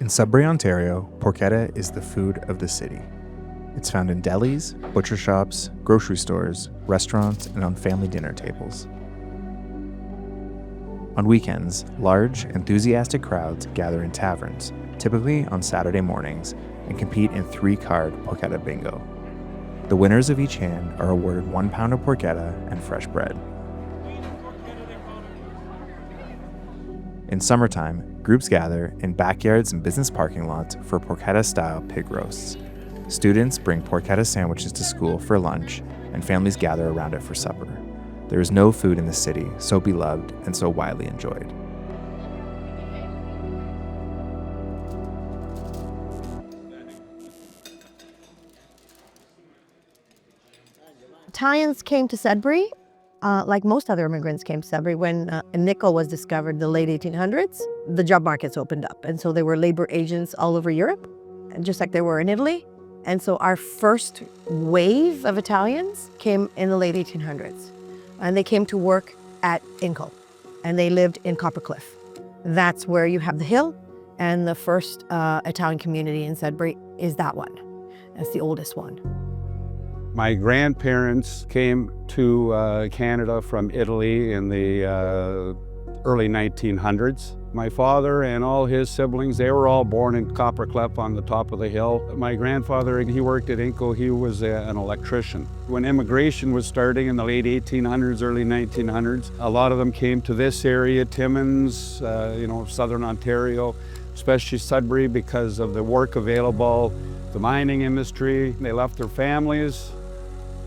In Sudbury, Ontario, porchetta is the food of the city. It's found in delis, butcher shops, grocery stores, restaurants, and on family dinner tables. On weekends, large, enthusiastic crowds gather in taverns, typically on Saturday mornings, and compete in 3-card porchetta bingo. The winners of each hand are awarded 1 pound of porchetta and fresh bread. In summertime, groups gather in backyards and business parking lots for porchetta-style pig roasts. Students bring porchetta sandwiches to school for lunch, and families gather around it for supper. There is no food in the city so beloved and so widely enjoyed. Italians came to Sudbury, like most other immigrants came to Sudbury, when nickel was discovered in the late 1800s. The job markets opened up, and so there were labor agents all over Europe, just like there were in Italy. And so our first wave of Italians came in the late 1800s, and they came to work at Inco, and they lived in Coppercliff. That's where you have the hill, and the first Italian community in Sudbury is that one. That's the oldest one. My grandparents came to Canada from Italy in the early 1900s. My father and all his siblings, they were all born in Coppercliff on the top of the hill. My grandfather, he worked at Inco, he was an electrician. When immigration was starting in the late 1800s, early 1900s, a lot of them came to this area, Timmins, southern Ontario, especially Sudbury, because of the work available, the mining industry. They left their families,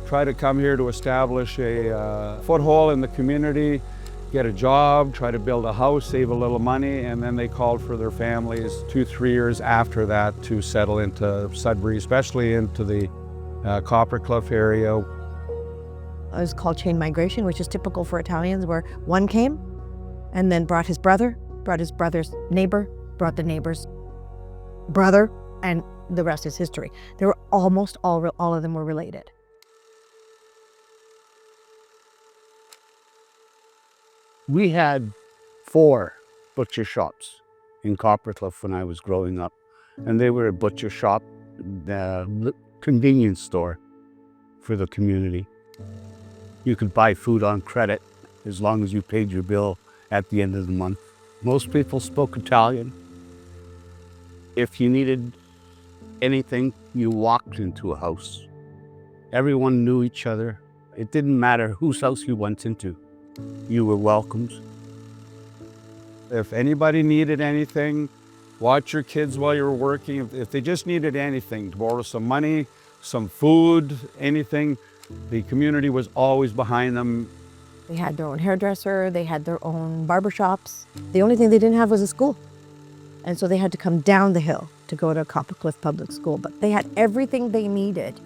tried to come here to establish a foothold in the community, get a job, try to build a house, save a little money, and then they called for their families 2-3 years after that to settle into Sudbury, especially into the Coppercliff area. It was called chain migration, which is typical for Italians, where one came and then brought his brother's neighbor, brought the neighbor's brother, and the rest is history. They were almost all of them were related. We had 4 butcher shops in Coppercliff when I was growing up. And they were a butcher shop, the convenience store for the community. You could buy food on credit as long as you paid your bill at the end of the month. Most people spoke Italian. If you needed anything, you walked into a house. Everyone knew each other. It didn't matter whose house you went into. You were welcomed. If anybody needed anything, watch your kids while you were working. If they just needed anything, to borrow some money, some food, anything, the community was always behind them. They had their own hairdresser, they had their own barber shops. The only thing they didn't have was a school. And so they had to come down the hill to go to Coppercliff Public School. But they had everything they needed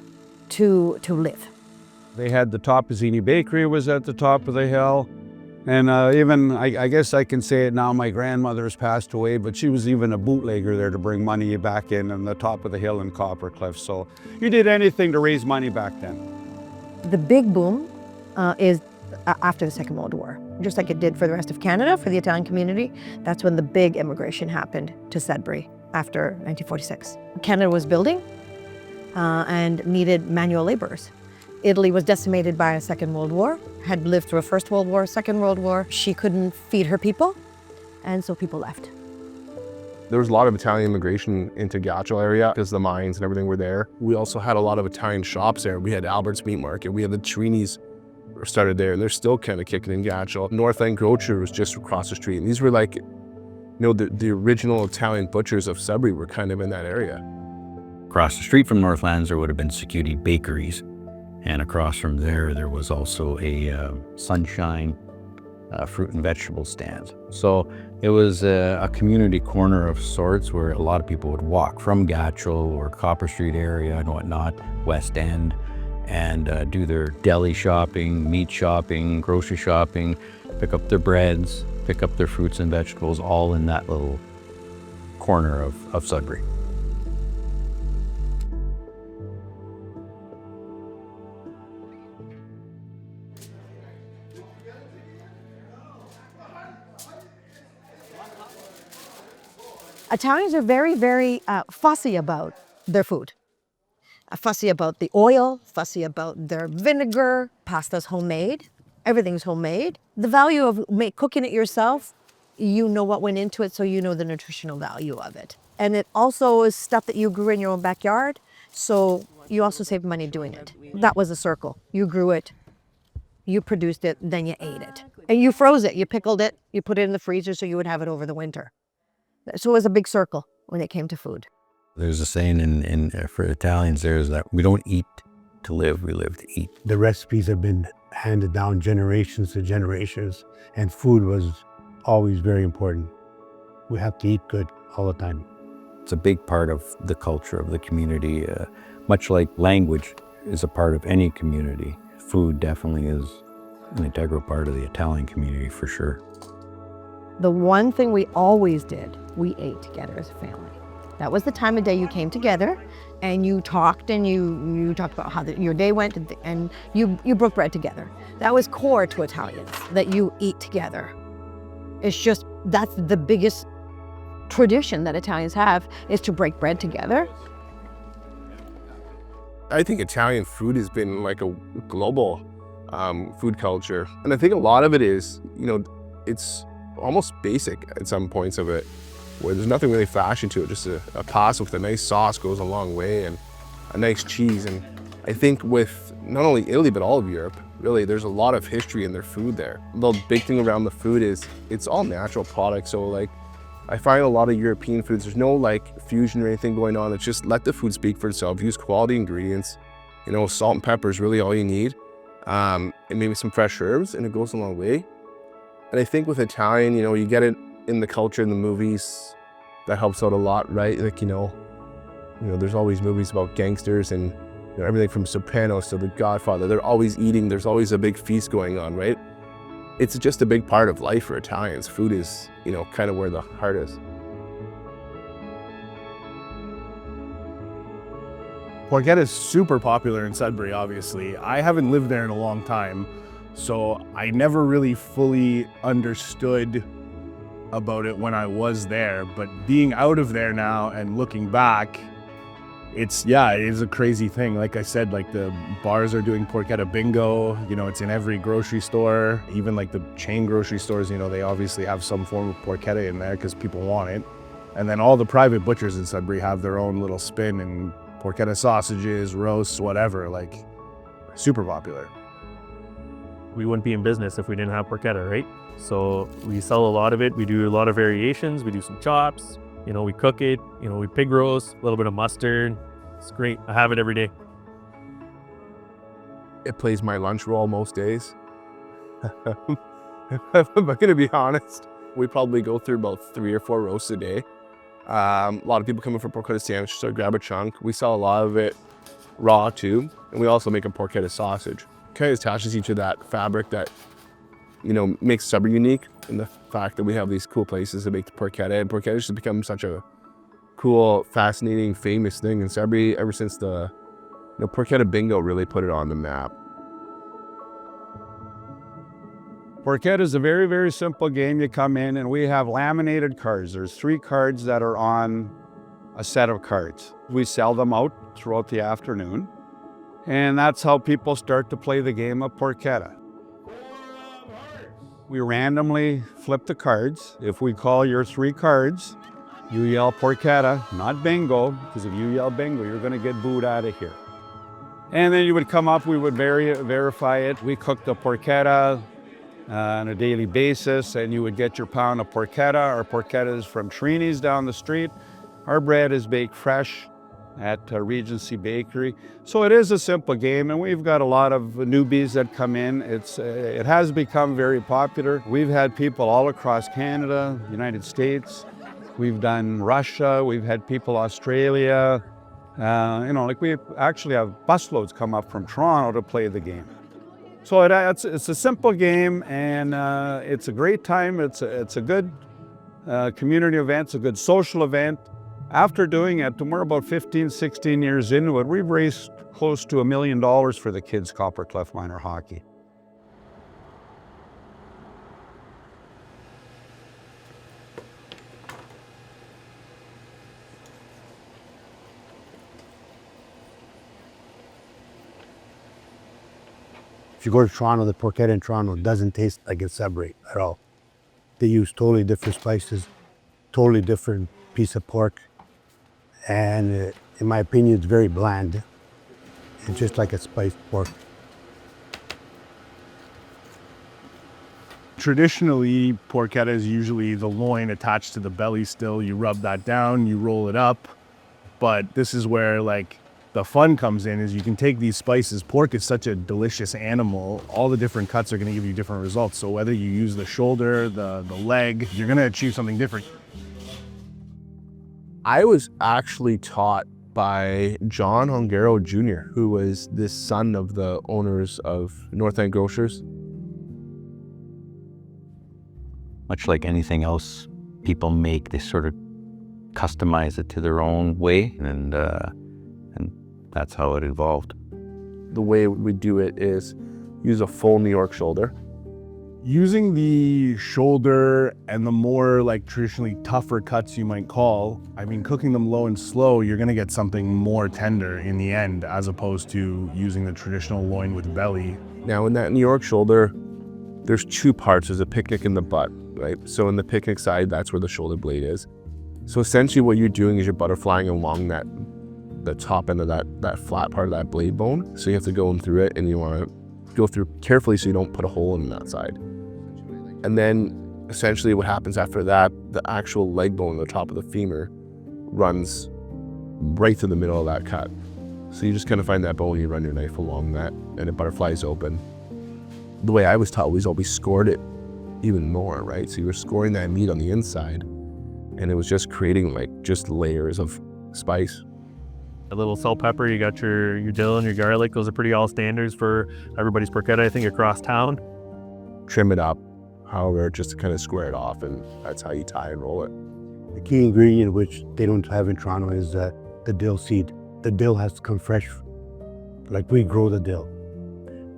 to live. They had the Topazzini Bakery was at the top of the hill. And I guess I can say it now, my grandmother has passed away, but she was even a bootlegger there to bring money back in on the top of the hill in Coppercliff. So you did anything to raise money back then. The big boom is after the Second World War. Just like it did for the rest of Canada, for the Italian community, that's when the big immigration happened to Sudbury after 1946. Canada was building and needed manual laborers. Italy was decimated by a Second World War, had lived through a First World War, Second World War. She couldn't feed her people, and so people left. There was a lot of Italian immigration into Gaccio area because the mines and everything were there. We also had a lot of Italian shops there. We had Albert's Meat Market, we had the Trini's started there, and they're still kind of kicking in Gaccio. North End Grocer was just across the street, and these were like, the original Italian butchers of Sudbury were kind of in that area. Across the street from Northlands, there would have been Security Bakeries. And across from there, there was also a Sunshine fruit and vegetable stand. So it was a community corner of sorts where a lot of people would walk from Gaccio or Copper Street area and whatnot, West End, and do their deli shopping, meat shopping, grocery shopping, pick up their breads, pick up their fruits and vegetables, all in that little corner of Sudbury. Italians are very, very fussy about their food. Fussy about the oil, fussy about their vinegar. Pasta's homemade. Everything's homemade. The value of cooking it yourself, you know what went into it, so you know the nutritional value of it. And it also is stuff that you grew in your own backyard, so you also save money doing it. That was a circle. You grew it, you produced it, then you ate it. And you froze it, you pickled it, you put it in the freezer so you would have it over the winter. So it was a big circle when it came to food. There's a saying for Italians there is that we don't eat to live, we live to eat. The recipes have been handed down generations to generations, and food was always very important. We have to eat good all the time. It's a big part of the culture of the community, much like language is a part of any community. Food definitely is an integral part of the Italian community for sure. The one thing we always did, we ate together as a family. That was the time of day you came together and you talked, and you talked about how your day went, and you broke bread together. That was core to Italians, that you eat together. It's just, that's the biggest tradition that Italians have, is to break bread together. I think Italian food has been like a global food culture. And I think a lot of it is, it's almost basic at some points of it, where there's nothing really fashion to it. Just a pasta with a nice sauce goes a long way, and a nice cheese. And I think with not only Italy, but all of Europe, really, there's a lot of history in their food there. The big thing around the food is it's all natural products. So like, I find a lot of European foods, there's no like fusion or anything going on. It's just let the food speak for itself. Use quality ingredients. Salt and pepper is really all you need. And maybe some fresh herbs, and it goes a long way. And I think with Italian, you get it in the culture, in the movies, that helps out a lot, right? Like, there's always movies about gangsters and everything from Sopranos to The Godfather. They're always eating, there's always a big feast going on, right? It's just a big part of life for Italians. Food is, kind of where the heart is. Porquetta is super popular in Sudbury, obviously. I haven't lived there in a long time, so I never really fully understood about it when I was there. But being out of there now and looking back, it is a crazy thing. Like I said, like the bars are doing Porchetta bingo, it's in every grocery store. Even like the chain grocery stores, they obviously have some form of Porchetta in there because people want it. And then all the private butchers in Sudbury have their own little spin, and Porchetta sausages, roasts, whatever, like super popular. We wouldn't be in business if we didn't have Porchetta, right? So we sell a lot of it. We do a lot of variations. We do some chops. We cook it. We pig roast, a little bit of mustard. It's great. I have it every day. It plays my lunch role most days. If I'm gonna be honest, we probably go through about 3 or 4 roasts a day. A lot of people come in for porchetta sandwiches, so I grab a chunk. We sell a lot of it raw too, and we also make a porchetta sausage. Kind of attaches you to that fabric that makes Sudbury unique, and the fact that we have these cool places to make the porchetta, and porchetta has become such a cool, fascinating, famous thing in Sudbury ever since the porchetta bingo really put it on the map. Porchetta is a very, very simple game. You come in and we have laminated cards. There's 3 cards that are on a set of cards. We sell them out throughout the afternoon, and that's how people start to play the game of Porchetta. We randomly flip the cards. If we call your 3 cards, you yell Porchetta, not bingo, because if you yell bingo, you're gonna get booed out of here. And then you would come up, we would verify it. We cook the Porchetta on a daily basis, and you would get your pound of Porchetta. Our Porchetta is from Trini's down the street. Our bread is baked fresh at Regency Bakery. So it is a simple game, and we've got a lot of newbies that come in. It has become very popular. We've had people all across Canada, United States. We've done Russia. We've had people Australia. We actually have busloads come up from Toronto to play the game. So it's a simple game, and it's a great time. It's a good community event. It's a good social event. After doing it, and we're about 15, 16 years into it, we've raised close to $1 million for the kids' Copper Clef Minor Hockey. If you go to Toronto, the porchetta in Toronto doesn't taste like in Sudbury at all. They use totally different spices, totally different piece of pork, and in my opinion, it's very bland. It's just like a spiced pork. Traditionally, porchetta is usually the loin attached to the belly still. You rub that down, you roll it up. But this is where like the fun comes in, is you can take these spices. Pork is such a delicious animal. All the different cuts are gonna give you different results. So whether you use the shoulder, the leg, you're gonna achieve something different. I was actually taught by John Ongaro Jr., who was the son of the owners of Northland Grocers. Much like anything else people make, they sort of customize it to their own way, and that's how it evolved. The way we do it is use a full New York shoulder. Using the shoulder and the more like traditionally tougher cuts you might call, I mean, cooking them low and slow, you're gonna get something more tender in the end, as opposed to using the traditional loin with belly. Now in that New York shoulder, there's two parts. There's a picnic and the butt, right? So in the picnic side, that's where the shoulder blade is. So essentially what you're doing is you're butterflying along the top end of that flat part of that blade bone. So you have to go in through it, and you want to go through carefully so you don't put a hole in that side. And then essentially what happens after that, the actual leg bone at the top of the femur runs right through the middle of that cut. So you just kind of find that bone, you run your knife along that, and it butterflies open. The way I was taught was always scored it even more, right? So you were scoring that meat on the inside, and it was just creating like just layers of spice. A little salt, pepper, you got your dill and your garlic. Those are pretty all standards for everybody's porchetta, I think, across town. Trim it up, however, just to kind of square it off, and that's how you tie and roll it. The key ingredient, which they don't have in Toronto, is the dill seed. The dill has to come fresh. Like we grow the dill.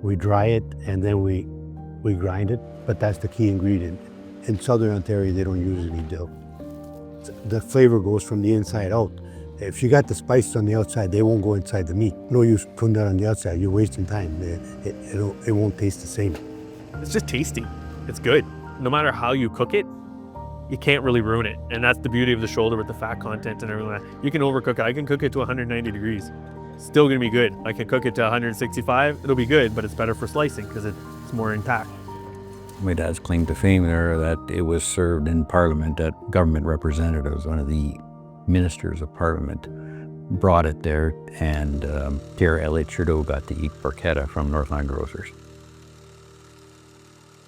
We dry it and then we grind it, but that's the key ingredient. In Southern Ontario, they don't use any dill. The flavor goes from the inside out. If you got the spices on the outside, they won't go inside the meat. No use putting that on the outside. You're wasting time. It won't taste the same. It's just tasty. It's good. No matter how you cook it, you can't really ruin it. And that's the beauty of the shoulder with the fat content and everything. You can overcook it. I can cook it to 190 degrees. Still gonna be good. I can cook it to 165. It'll be good, but it's better for slicing because it's more intact. My dad's claim to fame there that it was served in Parliament, that government representatives, one of the ministers of Parliament, brought it there, and Pierre Elliott Trudeau got to eat porchetta from Northland Grocers.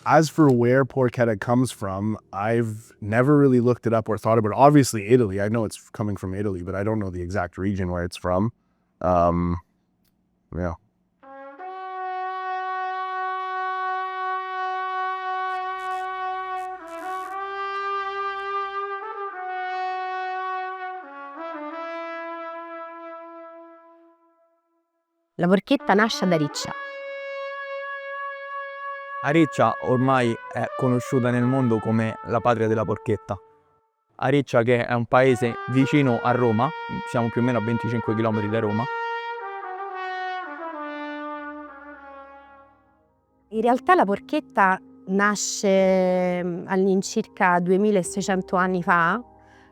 As for where porchetta comes from, I've never really looked it up or thought about it. Obviously Italy, I know it's coming from Italy, but I don't know the exact region where it's from. Yeah. La porchetta nasce ad Ariccia. Ariccia ormai è conosciuta nel mondo come la patria della porchetta. Ariccia, che è un paese vicino a Roma, siamo più o meno a 25 km da Roma. In realtà la porchetta nasce all'incirca 2600 anni fa.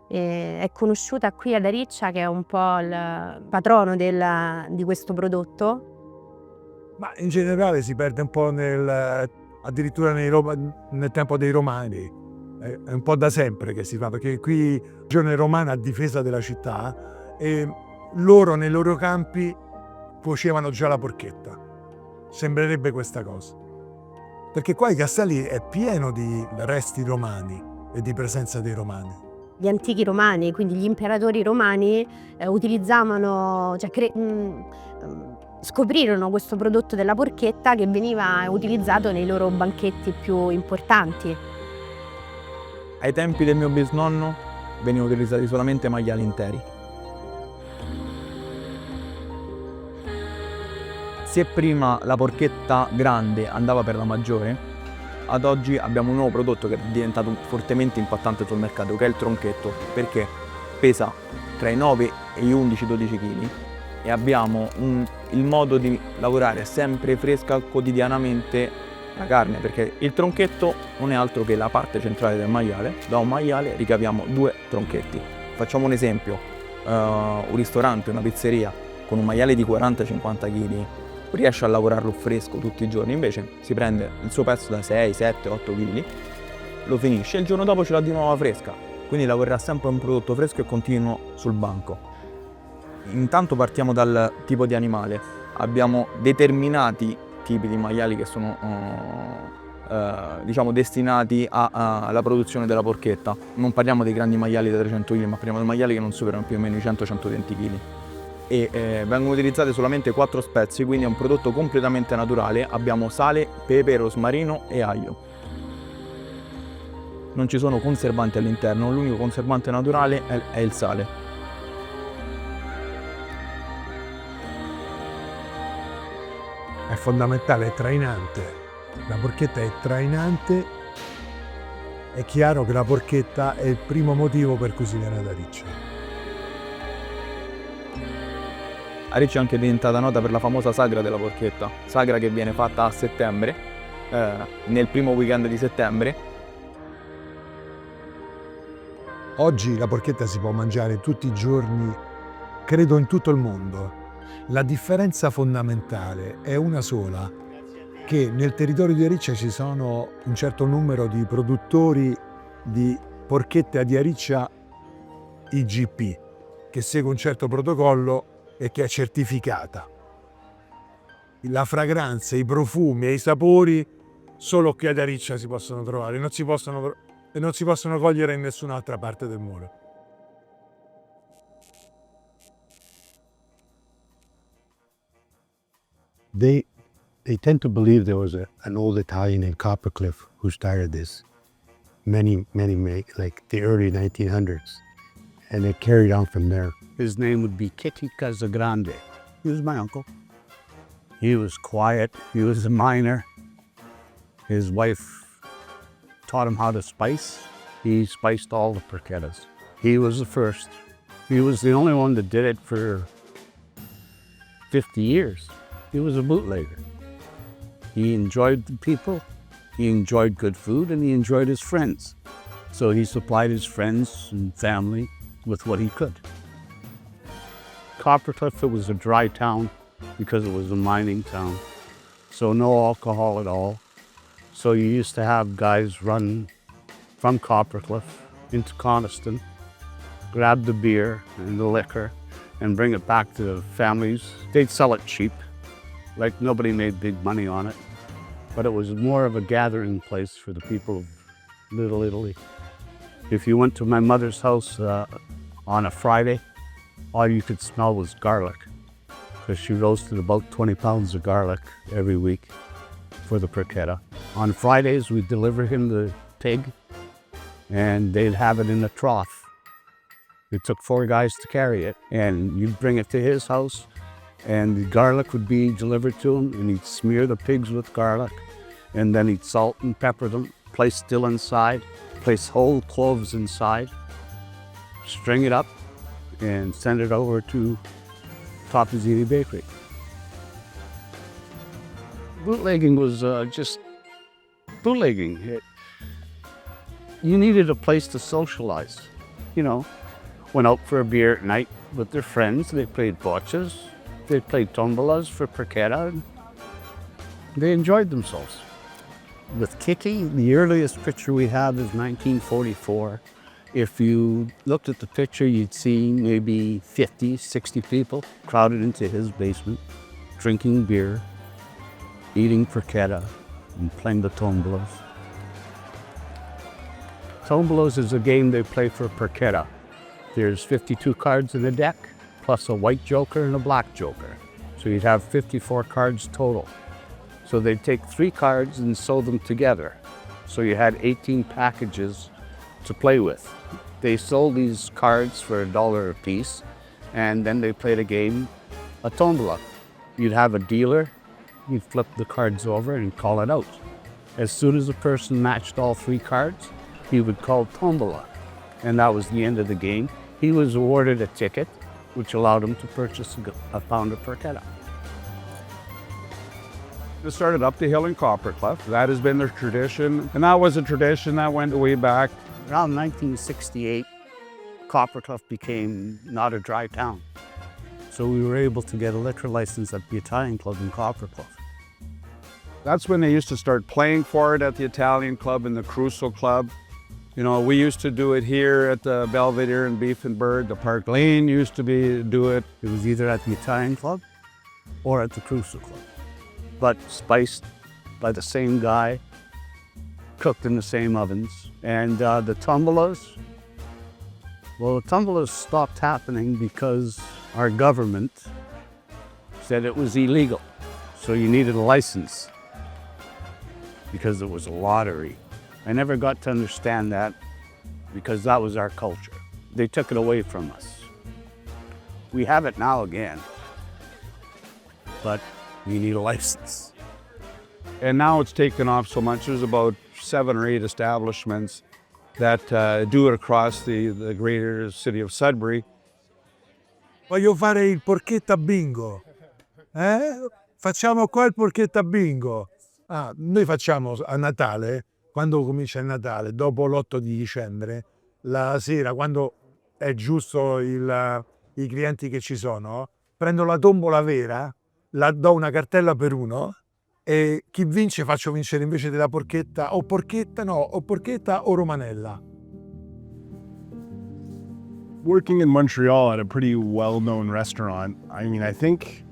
È conosciuta qui ad Ariccia, che è un po' il patrono di questo prodotto. Ma in generale si perde un po' addirittura nel tempo dei Romani. È un po' da sempre che si fa, perché qui il giorno romano a difesa della città, e loro nei loro campi cuocevano già la porchetta. Sembrerebbe questa cosa. Perché qua i castelli è pieno di resti romani e di presenza dei romani. Gli antichi romani, quindi gli imperatori romani, utilizzavano, scoprirono questo prodotto della porchetta che veniva utilizzato nei loro banchetti più importanti. Ai tempi del mio bisnonno venivano utilizzati solamente maiali interi. Se prima la porchetta grande andava per la maggiore, ad oggi abbiamo un nuovo prodotto che è diventato fortemente impattante sul mercato, che è il tronchetto, perché pesa tra i 9 e i 11-12 kg e abbiamo il modo di lavorare sempre fresca quotidianamente la carne, perché il tronchetto non è altro che la parte centrale del maiale. Da un maiale ricaviamo 2 tronchetti. Facciamo un esempio, un ristorante, una pizzeria con un maiale di 40-50 kg riesce a lavorarlo fresco tutti i giorni, invece si prende il suo pezzo da 6, 7, 8 kg, lo finisce e il giorno dopo ce l'ha di nuovo fresca, quindi lavorerà sempre un prodotto fresco e continuo sul banco. Intanto partiamo dal tipo di animale. Abbiamo determinati tipi di maiali che sono diciamo destinati alla produzione della porchetta. Non parliamo dei grandi maiali da 300 kg, ma parliamo di maiali che non superano più o meno i 100-120 kg. E vengono utilizzate solamente 4 spezie, quindi è un prodotto completamente naturale. Abbiamo sale, pepe, rosmarino e aglio. Non ci sono conservanti all'interno, l'unico conservante naturale è il sale. È fondamentale, è trainante. La porchetta è trainante. È chiaro che la porchetta è il primo motivo per cucinare ad Ariccia. Ariccia è anche diventata nota per la famosa sagra della porchetta, sagra che viene fatta a settembre, nel primo weekend di settembre. Oggi la porchetta si può mangiare tutti i giorni, credo in tutto il mondo. La differenza fondamentale è una sola, che nel territorio di Ariccia ci sono un certo numero di produttori di porchetta di Ariccia IGP, che segue un certo protocollo e che è certificata. La fragranza, i profumi e i sapori solo qui ad Ariccia si possono trovare, non si possono cogliere in nessun'altra parte del mondo. They tend to believe there was an old Italian in Coppercliff who started this many, like the early 1900s. And it carried on from there. His name would be Kitty Casagrande. He was my uncle. He was quiet. He was a miner. His wife taught him how to spice. He spiced all the porchettas. He was the first. He was the only one that did it for 50 years. He was a bootlegger. He enjoyed the people, he enjoyed good food, and he enjoyed his friends. So he supplied his friends and family with what he could. Coppercliff, it was a dry town because it was a mining town. So no alcohol at all. So you used to have guys run from Coppercliff into Coniston, grab the beer and the liquor, and bring it back to families. They'd sell it cheap. Like nobody made big money on it, but it was more of a gathering place for the people of Little Italy. If you went to my mother's house on a Friday, all you could smell was garlic, because she roasted about 20 pounds of garlic every week for the porchetta. On Fridays, we'd deliver him the pig, and they'd have it in a trough. It took 4 guys to carry it, and you'd bring it to his house, and the garlic would be delivered to him, and he'd smear the pigs with garlic, and then he'd salt and pepper them, place still inside, place whole cloves inside, string it up, and send it over to Topazini Bakery. Bootlegging was just bootlegging. You needed a place to socialize, you know. Went out for a beer at night with their friends, they played bocces. They played tombolas for porchetta. They enjoyed themselves. With Kitty, the earliest picture we have is 1944. If you looked at the picture, you'd see maybe 50, 60 people crowded into his basement, drinking beer, eating porchetta, and playing the tombolas. Tombolas is a game they play for porchetta. There's 52 cards in the deck, plus a white joker and a black joker. So you'd have 54 cards total. So they'd take 3 cards and sew them together. So you had 18 packages to play with. They sold these cards for $1 a piece, and then they played a game, a tombola. You'd have a dealer, you'd flip the cards over and call it out. As soon as the person matched all 3 cards, he would call tombola. And that was the end of the game. He was awarded a ticket, which allowed them to purchase a pound of porchetta. It started up the hill in Coppercliff. That has been their tradition, and that was a tradition that went way back. Around 1968, Coppercliff became not a dry town. So we were able to get a liquor license at the Italian Club in Coppercliff. That's when they used to start playing for it at the Italian Club and the Crusoe Club. You know, we used to do it here at the Belvedere and Beef and Bird. The Park Lane used to do it. It was either at the Italian Club or at the Crusoe Club, but spiced by the same guy, cooked in the same ovens. And the tumblers, well, the tumblers stopped happening because our government said it was illegal. So you needed a license because it was a lottery. I never got to understand that because that was our culture. They took it away from us. We have it now again, but you need a license. And now it's taken off so much. There's about 7 or 8 establishments that do it across the greater city of Sudbury. Voglio fare il porchetta bingo. Facciamo qua il porchetta bingo. Noi facciamo a Natale, quando comincia il Natale, dopo l'8 di dicembre, la sera, quando è giusto i clienti che ci sono, prendo la tombola vera, la do una cartella per uno e chi vince faccio vincere invece della porchetta o porchetta o romanella. Working in Montreal at a pretty well-known restaurant, I mean, I think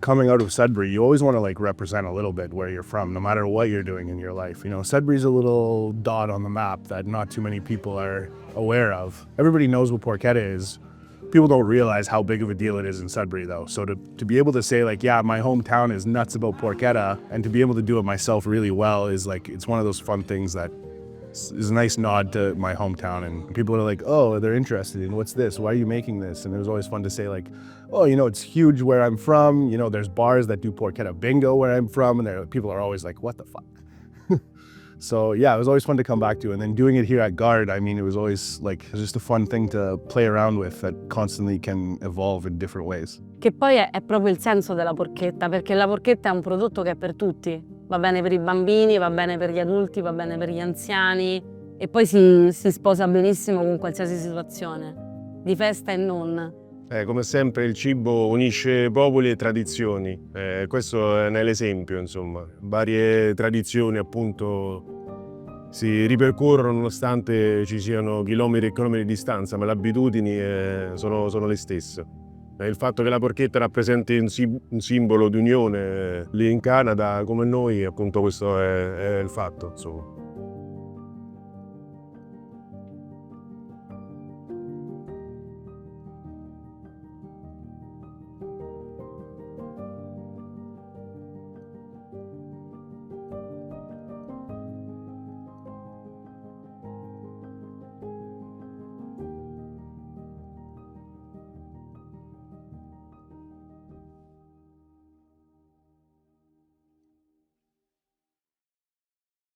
coming out of Sudbury, you always want to like represent a little bit where you're from, no matter what you're doing in your life. You know, Sudbury's a little dot on the map that not too many people are aware of. Everybody knows what Porquetta is. People don't realize how big of a deal it is in Sudbury though. So to be able to say like, yeah, my hometown is nuts about Porquetta, and to be able to do it myself really well is like, it's one of those fun things that is a nice nod to my hometown, and people are like, oh, they're interested in what's this? Why are you making this? And it was always fun to say like, oh, you know, it's huge where I'm from. You know, there's bars that do Porquetta bingo where I'm from, and people are always like, what the fuck? So yeah, it was always fun to come back to. And then doing it here at Guard, I mean, it was always like, it was just a fun thing to play around with that constantly can evolve in different ways. Che poi è proprio il senso della porchetta, perché la porchetta è un prodotto che è per tutti. Va bene per i bambini, va bene per gli adulti, va bene per gli anziani e poi si sposa benissimo con qualsiasi situazione, di festa e non. Come sempre il cibo unisce popoli e tradizioni, questo è l'esempio, insomma. Varie tradizioni appunto si ripercorrono nonostante ci siano chilometri e chilometri di distanza, ma le abitudini sono le stesse. Il fatto che la porchetta rappresenti un simbolo di unione lì in Canada come noi, appunto questo è il fatto, insomma.